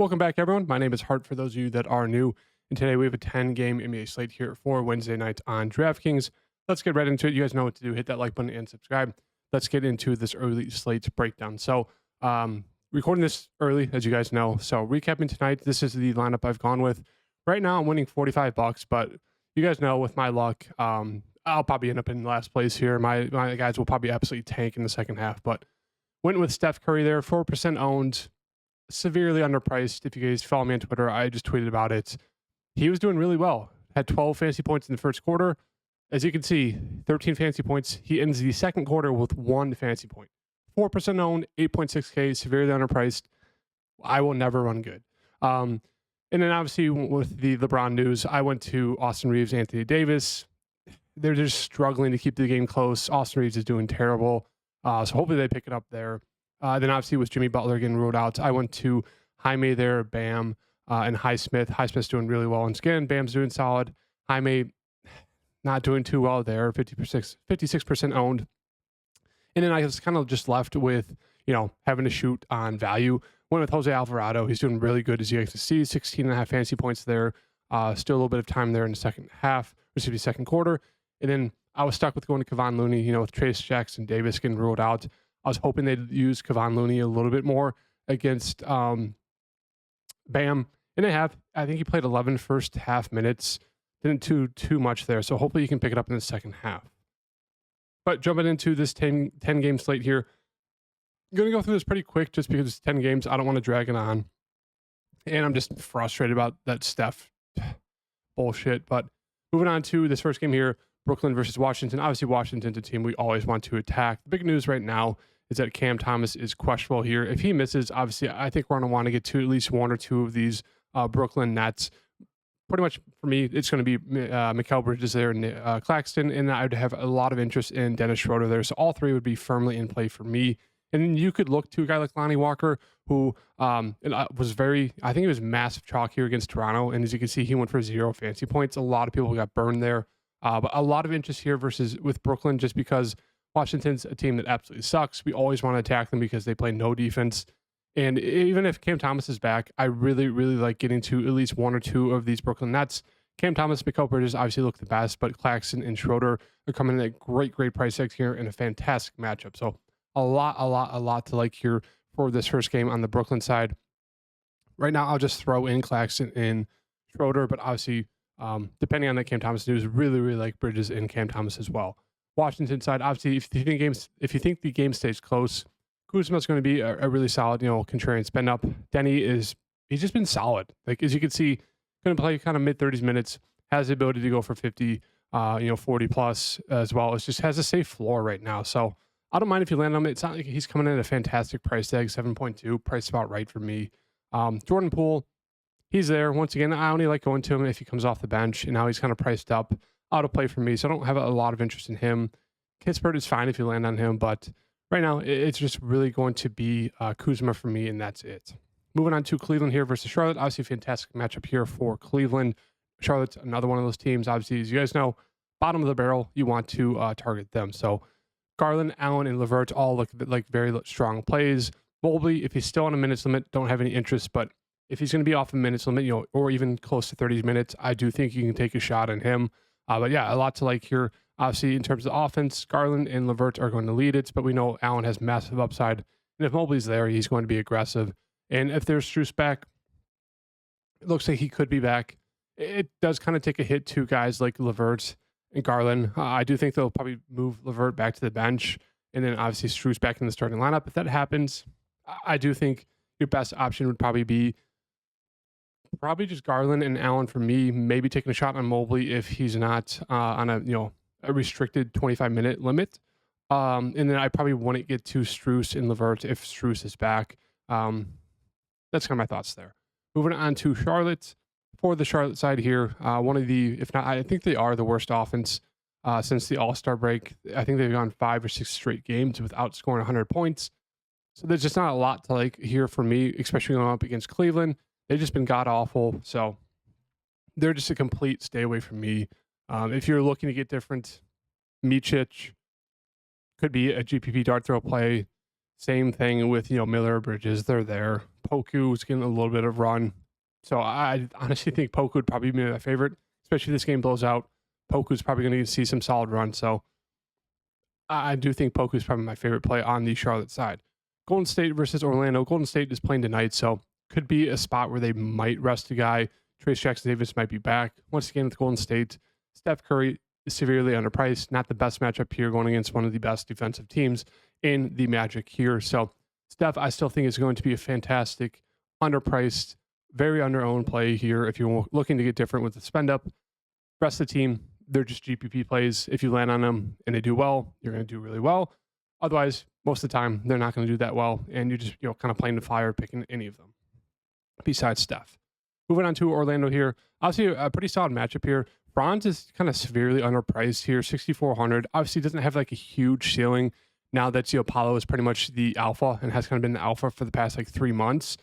Welcome back, everyone. My name is Hart for those of you that are new. And today we have a 10-game NBA slate here for Wednesday night on DraftKings. Let's get right into it. You guys know what to do. Hit that like button and subscribe. Let's get into this early slate breakdown. So, recording this early, as you guys know. So, recapping tonight, this is the lineup I've gone with. Right now, I'm winning $45, but you guys know with my luck, I'll probably end up in last place here. My guys will probably absolutely tank in the second half, but went with Steph Curry there, 4% owned. Severely underpriced. If you guys follow me on Twitter, I just tweeted about it. He was doing really well. Had 12 fantasy points in the first quarter. As you can see, 13 fantasy points. He ends the second quarter with 1 fantasy point. 4% owned, 8.6K, severely underpriced. I will never run good. And then obviously with the LeBron news, I went to Austin Reeves, Anthony Davis. They're just struggling to keep the game close. Austin Reeves is doing terrible. So hopefully they pick it up there. Then obviously with Jimmy Butler getting ruled out, I went to Jaime there, Bam, and Highsmith. Highsmith's doing really well in skin. Bam's doing solid. Jaime not doing too well there, 56% owned. And then I was kind of just left with, having to shoot on value. Went with Jose Alvarado. He's doing really good, as you guys can see, 16.5 fantasy points there. Still a little bit of time there in the second quarter. And then I was stuck with going to Kevon Looney, with Trace Jackson Davis getting ruled out. I was hoping they'd use Kevon Looney a little bit more against Bam. And they have. I think he played 11 first half minutes. Didn't do too much there. So hopefully you can pick it up in the second half. But jumping into this 10-game slate here, I'm going to go through this pretty quick just because it's 10 games. I don't want to drag it on. And I'm just frustrated about that Steph bullshit. But moving on to this first game here, Brooklyn versus Washington. Obviously, Washington's a team we always want to attack. The big news right now is that Cam Thomas is questionable here. If he misses, obviously, I think we're going to want to get to at least one or two of these Brooklyn Nets. Pretty much for me, it's going to be Mikal Bridges there and Claxton, and I'd have a lot of interest in Dennis Schroeder there. So all three would be firmly in play for me. And then you could look to a guy like Lonnie Walker, who was I think he was massive chalk here against Toronto. And as you can see, he went for 0 fantasy points. A lot of people got burned there. But a lot of interest here with Brooklyn, just because Washington's a team that absolutely sucks. We always want to attack them because they play no defense. And even if Cam Thomas is back, I really, really like getting to at least one or two of these Brooklyn Nets. Cam Thomas, Mikal Bridges obviously look the best, but Claxton and Schroeder are coming in at great price tags here in a fantastic matchup. So a lot to like here for this first game on the Brooklyn side. Right now, I'll just throw in Claxton and Schroeder, but obviously, depending on that Cam Thomas news, really like Bridges and Cam Thomas as well. Washington side, obviously, if you think the game stays close, Kuzma's going to be a really solid, contrarian spend up. Denny he's just been solid. Like, as you can see, going to play kind of mid-30s minutes, has the ability to go for 50, 40 plus as well. It just has a safe floor right now. So I don't mind if you land on him. It's not like he's coming in at a fantastic price tag, 7.2, price about right for me. Jordan Poole, he's there. Once again, I only like going to him if he comes off the bench, and now he's kind of priced up out of play for me, so I don't have a lot of interest in him. Kispert is fine if you land on him, but right now it's just really going to be Kuzma for me, and that's it. Moving on to Cleveland here versus Charlotte. Obviously, fantastic matchup here for Cleveland. Charlotte's another one of those teams. Obviously, as you guys know, bottom of the barrel, you want to target them. So Garland, Allen, and LeVert all look like very strong plays. Mobley, if he's still on a minutes limit, don't have any interest, but if he's going to be off a minutes limit, or even close to 30 minutes, I do think you can take a shot on him. But yeah, a lot to like here. Obviously, in terms of offense, Garland and LeVert are going to lead it, but we know Allen has massive upside. And if Mobley's there, he's going to be aggressive. And if there's Strus back, it looks like he could be back. It does kind of take a hit to guys like LeVert and Garland. I do think they'll probably move LeVert back to the bench, and then obviously Strus back in the starting lineup. If that happens, I do think your best option would probably be just Garland and Allen for me. Maybe taking a shot on Mobley if he's not on a restricted 25-minute limit. And then I probably wouldn't get to Strus and LeVert if Strus is back. That's kind of my thoughts there. Moving on to Charlotte. For the Charlotte side here, one of the, if not, I think they are the worst offense since the All-Star break. I think they've gone 5 or 6 straight games without scoring 100 points. So there's just not a lot to like here for me, especially going up against Cleveland. They've just been god-awful. So they're just a complete stay away from me. If you're looking to get different, Micic could be a GPP dart throw play. Same thing with, Miller, Bridges. They're there. Poku's getting a little bit of run. So I honestly think Poku would probably be my favorite, especially if this game blows out. Poku's probably going to see some solid run. So I do think Poku is probably my favorite play on the Charlotte side. Golden State versus Orlando. Golden State is playing tonight, so could be a spot where they might rest a guy. Trace Jackson-Davis might be back. Once again, with Golden State, Steph Curry is severely underpriced. Not the best matchup here going against one of the best defensive teams in the Magic here. So Steph, I still think is going to be a fantastic, underpriced, very under-owned play here if you're looking to get different with the spend up. Rest of the team, they're just GPP plays. If you land on them and they do well, you're going to do really well. Otherwise, most of the time, they're not going to do that well, and you're just kind of playing the fire, picking any of them besides Steph. Moving on to Orlando here. Obviously, a pretty solid matchup here. Bronze is kind of severely underpriced here, 6,400. Obviously, doesn't have like a huge ceiling now that Paolo is pretty much the alpha and has kind of been the alpha for the past like 3 months.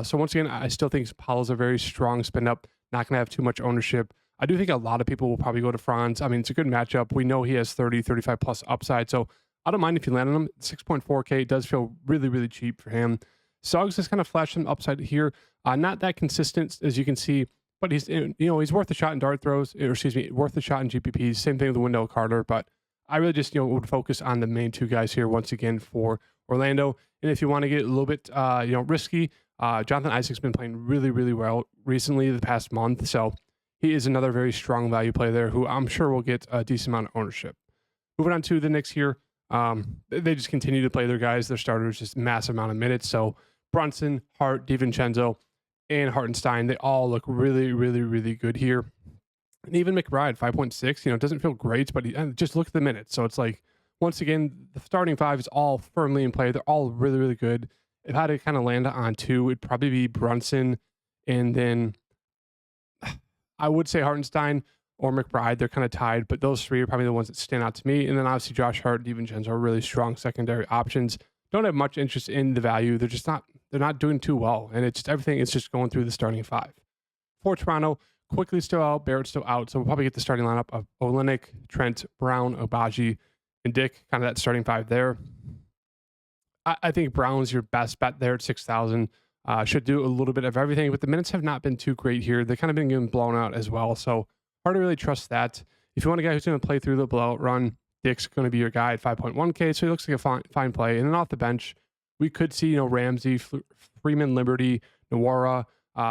So once again, I still think Paolo's a very strong spin up, not going to have too much ownership. I do think a lot of people will probably go to Franz. I mean, it's a good matchup. We know he has 30, 35 plus upside. So I don't mind if you land on him. 6.4K does feel really, really cheap for him. Suggs has kind of flashed some upside here. Not that consistent as you can see, but he's he's worth a shot in dart throws, or excuse me, worth a shot in GPPs. Same thing with Wendell Carter, but I really just would focus on the main two guys here once again for Orlando. And if you want to get a little bit risky, Jonathan Isaac's been playing really, really well recently the past month, so he is another very strong value play there who I'm sure will get a decent amount of ownership. Moving on to the Knicks here. They just continue to play their guys, their starters, just massive amount of minutes. So Brunson, Hart, DiVincenzo, and Hartenstein, they all look really, really, really good here. And even McBride, 5.6, doesn't feel great, but just look at the minutes. So it's like, once again, the starting five is all firmly in play. They're all really, really good. If I had to kind of land on two, it'd probably be Brunson, and then I would say Hartenstein or McBride. They're kind of tied, but those three are probably the ones that stand out to me. And then obviously Josh Hart, DiVincenzo are really strong secondary options. Don't have much interest in the value. They're not doing too well. And it's just everything is just going through the starting five. For Toronto, Quickly still out, Barrett's still out. So we'll probably get the starting lineup of Olynyk, Trent, Brown, Obaji, and Dick, kind of that starting five there. I think Brown's your best bet there at 6,000. Should do a little bit of everything, but the minutes have not been too great here. They've kind of been getting blown out as well. So hard to really trust that. If you want a guy who's going to play through the blowout run, Dick's going to be your guy at 5.1K. So he looks like a fine play. And then off the bench, we could see, Ramsey, Freeman, Liberty, Nwora.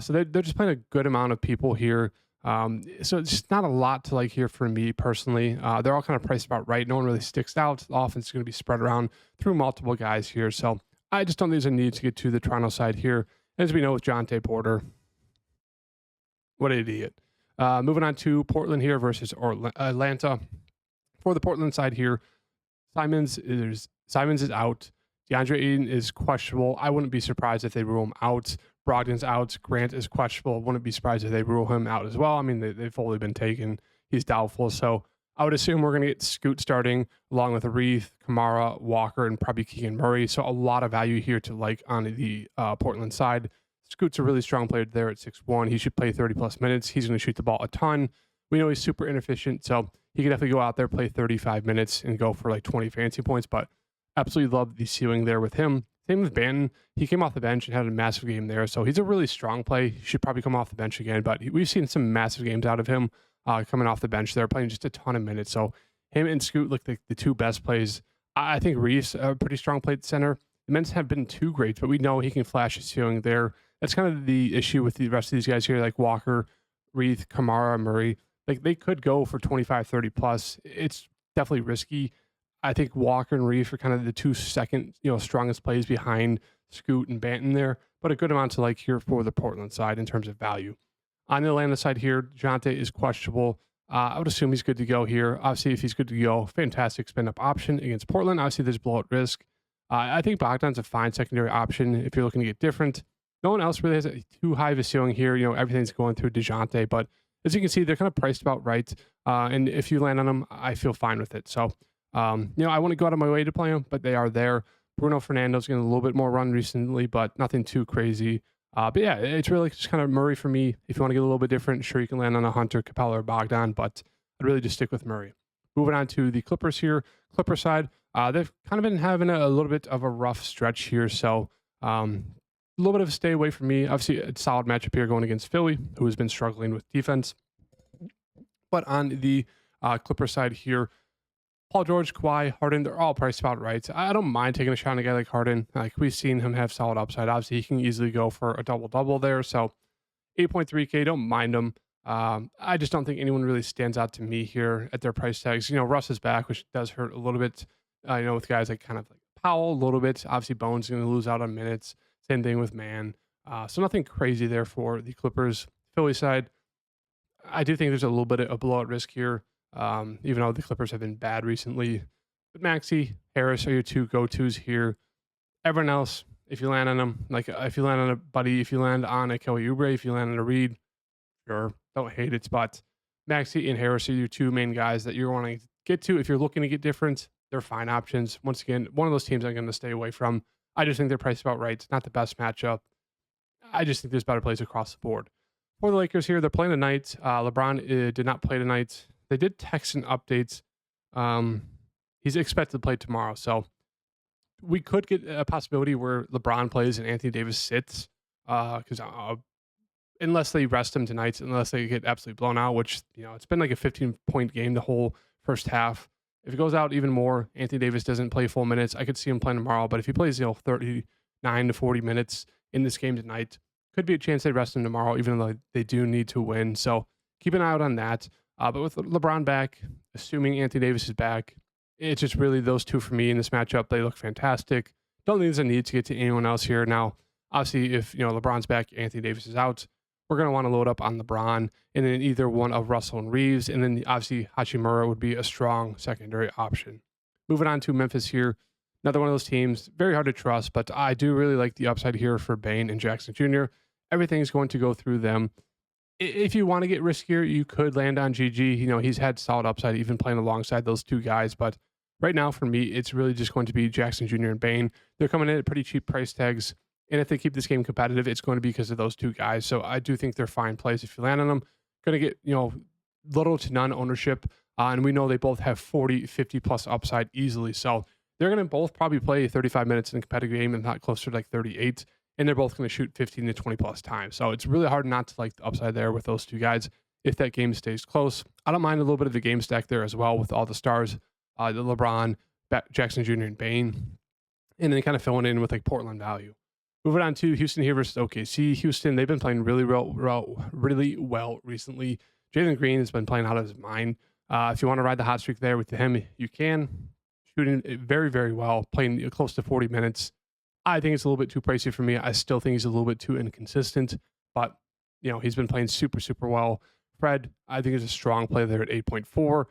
So they're just playing a good amount of people here. So it's just not a lot to like here for me personally. They're all kind of priced about right. No one really sticks out. The offense is going to be spread around through multiple guys here. So I just don't think there's a need to get to the Toronto side here. As we know with Jonte Porter. What an idiot. Moving on to Portland here versus Atlanta. For the Portland side here, Simons is out. DeAndre Ayton is questionable. I wouldn't be surprised if they rule him out. Brogdon's out. Grant is questionable. Wouldn't be surprised if they rule him out as well. I mean, they've fully been taken. He's doubtful. So I would assume we're going to get Scoot starting along with Reith, Kamara, Walker, and probably Keegan Murray. So a lot of value here to like on the Portland side. Scoot's a really strong player there at 6'1". He should play 30-plus minutes. He's going to shoot the ball a ton. We know he's super inefficient, so he can definitely go out there, play 35 minutes, and go for like 20 fantasy points. But absolutely love the ceiling there with him. Same with Banton. He came off the bench and had a massive game there, so he's a really strong play. He should probably come off the bench again, but we've seen some massive games out of him coming off the bench there, playing just a ton of minutes. So him and Scoot look like the two best plays. I think Reeves a pretty strong play at center. The men's have been too great, but we know he can flash his ceiling there. That's kind of the issue with the rest of these guys here, like Walker, Reith, Kamara, Murray. Like they could go for 25, 30 plus. It's definitely risky. I think Walker and Reith are kind of the two second, strongest plays behind Scoot and Banton there, but a good amount to like here for the Portland side in terms of value. On the Atlanta side here, Jonte is questionable. I would assume he's good to go here. Obviously, if he's good to go, fantastic spin up option against Portland. Obviously, there's blowout risk. I think Bogdan's a fine secondary option if you're looking to get different. No one else really has too high of a ceiling here. Everything's going through DeJounte, but as you can see, they're kind of priced about right. And if you land on them, I feel fine with it. So, I want to go out of my way to play them, but they are there. Bruno Fernando's getting a little bit more run recently, but nothing too crazy. But yeah, it's really just kind of Murray for me. If you want to get a little bit different, sure, you can land on a Hunter, Capella, or Bogdan, but I'd really just stick with Murray. Moving on to the Clippers here. Clipper side, they've kind of been having a little bit of a rough stretch here. So a little bit of a stay away from me. Obviously, a solid matchup here going against Philly, who has been struggling with defense. But on the Clipper side here, Paul George, Kawhi, Harden, they're all priced about right. I don't mind taking a shot on a guy like Harden. Like, we've seen him have solid upside. Obviously, he can easily go for a double-double there. So 8.3K, don't mind him. I just don't think anyone really stands out to me here at their price tags. Russ is back, which does hurt a little bit, with guys like kind of like Powell a little bit. Obviously, Bones is going to lose out on minutes. Same thing with Man. So nothing crazy there for the Clippers. Philly side, I do think there's a little bit of a blowout risk here, even though the Clippers have been bad recently. But Maxey, Harris are your two go-tos here. Everyone else, if you land on them, like if you land on a Buddy, if you land on a Kelly Oubre, if you land on a Reed, sure, don't hate it. But Maxey and Harris are your two main guys that you're wanting to get to. If you're looking to get different, they're fine options. Once again, one of those teams I'm going to stay away from. I just think they're priced about right. It's not the best matchup. I just think there's better plays across the board. For the Lakers here, they're playing tonight. LeBron did not play tonight. They did text and updates. He's expected to play tomorrow. So we could get a possibility where LeBron plays and Anthony Davis sits. Because unless they rest him tonight, unless they get absolutely blown out, which, it's been like a 15-point game the whole first half. If it goes out even more, Anthony Davis doesn't play full minutes. I could see him playing tomorrow, but if he plays 39 to 40 minutes in this game tonight, could be a chance they rest him tomorrow, even though they do need to win. So keep an eye out on that. But with LeBron back, assuming Anthony Davis is back, it's just really those two for me in this matchup. They look fantastic. Don't think there's a need to get to anyone else here. Now, obviously, if LeBron's back, Anthony Davis is out, we're going to want to load up on LeBron and then either one of Russell and Reeves. And then obviously Hachimura would be a strong secondary option. Moving on to Memphis here. Another one of those teams, very hard to trust, but I do really like the upside here for Bane and Jackson Jr. Everything's going to go through them. If you want to get riskier, you could land on GG. He's had solid upside, even playing alongside those two guys. But right now, for me, it's really just going to be Jackson Jr. and Bane. They're coming in at pretty cheap price tags. And if they keep this game competitive, it's going to be because of those two guys. So I do think they're fine plays if you land on them. Going to get, little to none ownership. And we know they both have 40, 50 plus upside easily. So they're going to both probably play 35 minutes in a competitive game and not closer to like 38. And they're both going to shoot 15 to 20 plus times. So it's really hard not to like the upside there with those two guys if that game stays close. I don't mind a little bit of the game stack there as well with all the stars, the LeBron, Jackson Jr., and Bane. And then kind of filling in with like Portland value. Moving on to Houston here versus OKC. Houston, they've been playing really well recently. Jalen Green has been playing out of his mind. If you want to ride the hot streak there with him, you can. Shooting very, very well, playing close to 40 minutes. I think it's a little bit too pricey for me. I still think he's a little bit too inconsistent, but he's been playing super, super well. Fred, I think is a strong play there at 8.4.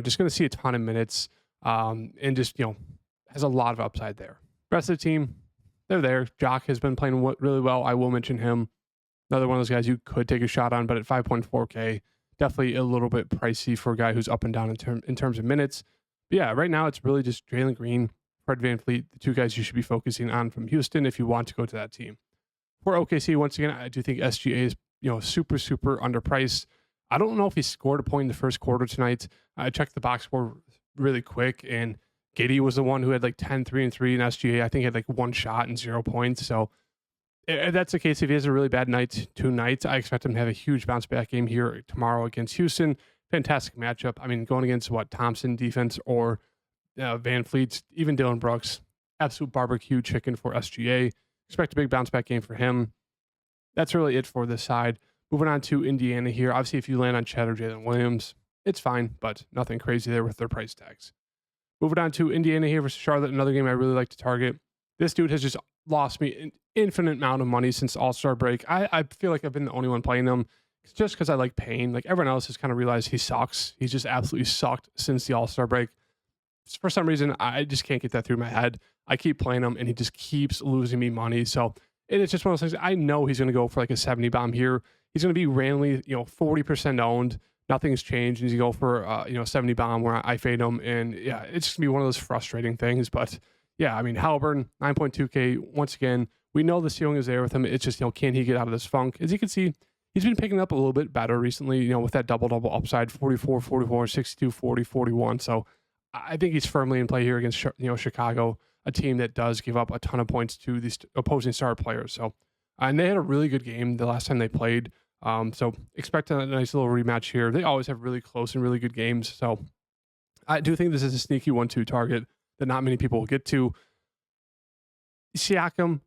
Just going to see a ton of minutes, and just has a lot of upside there. Rest of the team, they're there. Jock has been playing really well. I will mention him. Another one of those guys you could take a shot on, but at 5.4K, definitely a little bit pricey for a guy who's up and down in terms of minutes. But yeah, right now it's really just Jalen Green, Fred VanVleet, the two guys you should be focusing on from Houston if you want to go to that team. For OKC, once again, I do think SGA is super, super underpriced. I don't know if he scored a point in the first quarter tonight. I checked the box score really quick, and Giddey was the one who had like 10, 3 and 3, and SGA, I think, had like one shot and 0 points. So if that's the case, if he has a really bad night tonight, I expect him to have a huge bounce back game here tomorrow against Houston. Fantastic matchup. I mean, going against Thompson defense or VanVleet, even Dylan Brooks, absolute barbecue chicken for SGA. Expect a big bounce back game for him. That's really it for this side. Moving on to Indiana here. Obviously, if you land on Chad or Jalen Williams, it's fine, but nothing crazy there with their price tags. Moving on to Indiana here versus Charlotte, another game I really like to target. This dude has just lost me an infinite amount of money since All-Star break. I feel like I've been the only one playing him just because I like Payne. Like, everyone else has kind of realized he sucks. He's just absolutely sucked since the All-Star break. For some reason, I just can't get that through my head. I keep playing him, and he just keeps losing me money. So it's just one of those things. I know he's going to go for like a 70 bomb here. He's going to be randomly, 40% owned. Nothing's changed. And he's going to go for, 70 bomb where I fade him. And yeah, it's just going to be one of those frustrating things. But yeah, I mean, Halliburton, 9.2K. Once again, we know the ceiling is there with him. It's just, can he get out of this funk? As you can see, He's been picking up a little bit better recently, with that double-double upside, 44, 44, 62, 40, 41. So I think he's firmly in play here against, Chicago, a team that does give up a ton of points to these opposing star players. So, and they had a really good game the last time they played. So expect a nice little rematch here. They always have really close and really good games. So I do think this is a sneaky 1-2 target that not many people will get to. Siakam,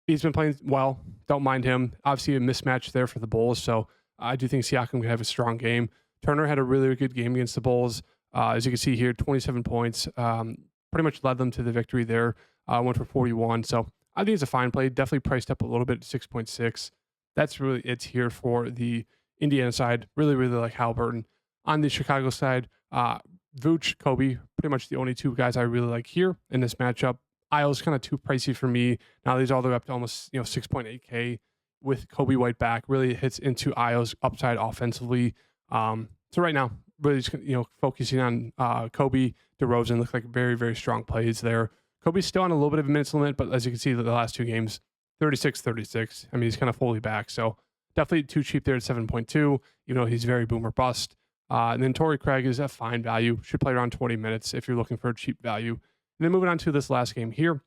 he's been playing well. Don't mind him. Obviously, a mismatch there for the Bulls. So I do think Siakam can have a strong game. Turner had a really good game against the Bulls. As you can see here, 27 points. Pretty much led them to the victory there. Went for 41. So I think it's a fine play. Definitely priced up a little bit, 6.6. That's really it here for the Indiana side. Really, really like Halliburton. On the Chicago side, Vooch, Kobe, pretty much the only two guys I really like here in this matchup. Isle's kind of too pricey for me. Now he's all the way up to almost 6.8K with Kobe White back. Really hits into Isle's upside offensively. So right now, really just focusing on Kobe, DeRozan look like very, very strong plays there. Kobe's still on a little bit of a minutes limit, but as you can see, the last two games, 36-36. I mean, he's kind of fully back. So definitely too cheap there at 7.2, even though he's very boomer bust. And then Torrey Craig is a fine value. Should play around 20 minutes if you're looking for a cheap value. And then moving on to this last game here.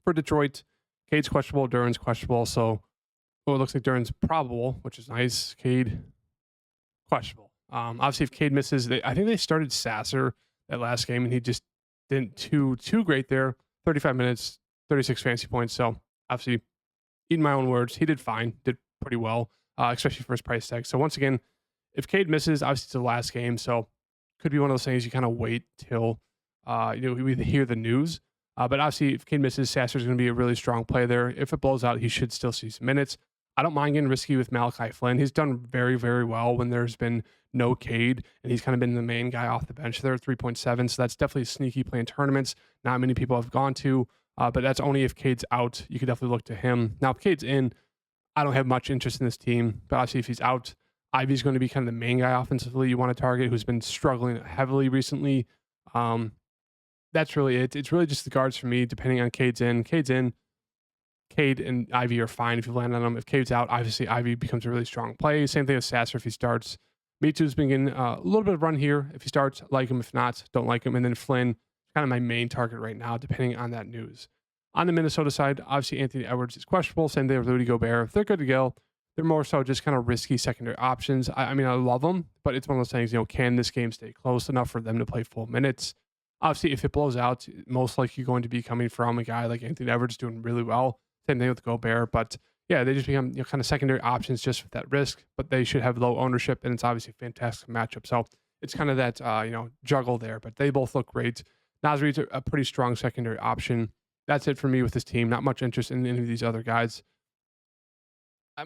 For Detroit, Cade's questionable, Duren's questionable. So it looks like Duren's probable, which is nice. Cade, questionable. Obviously, if Cade misses, I think they started Sasser that last game, and he just didn't too great there. 35 minutes, 36 fantasy points. So obviously, eating my own words, he did fine, did pretty well, especially for his price tag. So once again, if Cade misses, obviously it's the last game, so could be one of those things you kind of wait till we hear the news. But obviously, if Cade misses, Sasser's going to be a really strong play there. If it blows out, he should still see some minutes. I don't mind getting risky with Malachi Flynn. He's done very, very well when there's been no Cade, and he's kind of been the main guy off the bench there at 3.7. So that's definitely a sneaky play in tournaments. Not many people have gone to, but that's only if Cade's out. You could definitely look to him. Now, if Cade's in, I don't have much interest in this team, but obviously if he's out, Ivy's going to be kind of the main guy offensively you want to target, who's been struggling heavily recently. That's really it. It's really just the guards for me, depending on Cade's in. Cade and Ivy are fine if you land on them. If Cade's out, obviously Ivy becomes a really strong play. Same thing with Sasser if he starts. Mitou's been getting a little bit of run here. If he starts, like him. If not, don't like him. And then Flynn, kind of my main target right now, depending on that news. On the Minnesota side, obviously Anthony Edwards is questionable. Same thing with Rudy Gobert. If they're good to go, they're more so just kind of risky secondary options. I mean, I love them, but it's one of those things, can this game stay close enough for them to play full minutes? Obviously, if it blows out, most likely going to be coming from a guy like Anthony Edwards doing really well. Same thing with Gobert, but yeah, they just become kind of secondary options just with that risk, but they should have low ownership, and it's obviously a fantastic matchup. So it's kind of that, juggle there, but they both look great. Naz Reid's a pretty strong secondary option. That's it for me with this team. Not much interest in any of these other guys.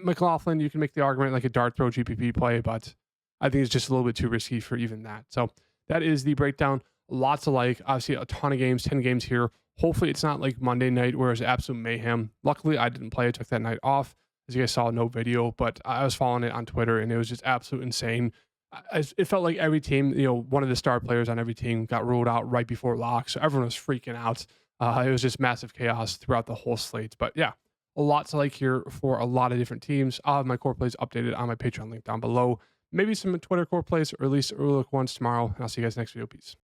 McLaughlin, you can make the argument like a dart throw GPP play, but I think it's just a little bit too risky for even that. So that is the breakdown. Lots of obviously a ton of games, 10 games here. Hopefully it's not like Monday night where it's absolute mayhem. Luckily, I didn't play. I took that night off. As you guys saw, no video, but I was following it on Twitter, and it was just absolute insane. It felt like every team, one of the star players on every team got ruled out right before lock, so everyone was freaking out. It was just massive chaos throughout the whole slate. But yeah, a lot to like here for a lot of different teams. I'll have my core plays updated on my Patreon link down below. Maybe some Twitter core plays, or at least early look ones tomorrow. And I'll see you guys next video. Peace.